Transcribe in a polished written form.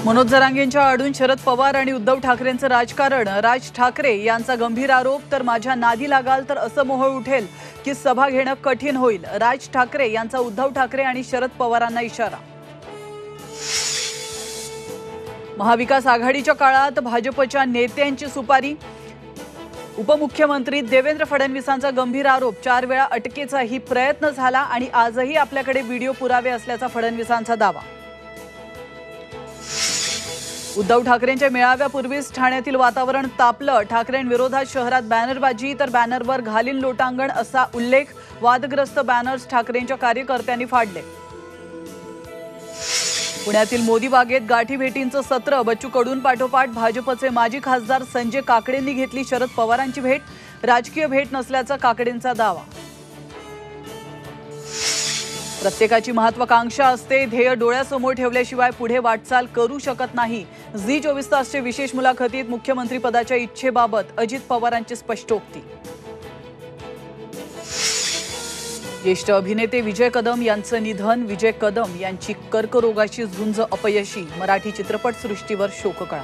मनोज जरांगेंच्या आडून शरद पवार आणि उद्धव ठाकरेंचं राजकारण। राज ठाकरे यांचा गंभीर आरोप, तर माझ्या नादी लागाल तर असं मोहोळ उठेल की सभा घेणं कठीण होईल। राज ठाकरे यांचा उद्धव ठाकरे आणि शरद पवारांना इशारा। महाविकास आघाडीच्या काळात भाजपच्या नेत्यांची सुपारी। उपमुख्यमंत्री देवेंद्र फडणवीसांचा गंभीर आरोप, 4 वेळा अटकेचाही प्रयत्न झाला आणि आजही आपल्याकडे व्हिडिओ पुरावे असल्याचा फडणवीसांचा दावा। उद्धव ठाकरेंच्या मेळाव्यापूर्वीच ठाण्यातील वातावरण तापलं। ठाकरेंविरोधात शहरात बॅनरबाजी, तर बॅनरवर घालीन लोटांगण असा उल्लेख। वादग्रस्त बॅनर्स ठाकरेंच्या कार्यकर्त्यांनी फाडले। पुण्यातील मोदी बागेत गाठीभेटींचं सत्र। बच्चू कडून पाठोपाठ भाजपचे माजी खासदार संजय काकडेंनी घेतली शरद पवारांची भेट। राजकीय भेट नसल्याचा काकडेंचा दावा। प्रत्येकाची महत्त्वाकांक्षा असते, ध्येय डोळ्यासमोर ठेवल्याशिवाय पुढे वाटचाल करू शकत नाही। झी 24 तासच्या विशेष मुलाखतीत मुख्यमंत्री पदाच्या इच्छेबाबत अजित पवारांची स्पष्टोक्ती। ज्येष्ठ अभिनेते विजय कदम यांचं निधन। विजय कदम यांची कर्करोगाची झुंज अपयशी। मराठी चित्रपटसृष्टीवर शोककळा।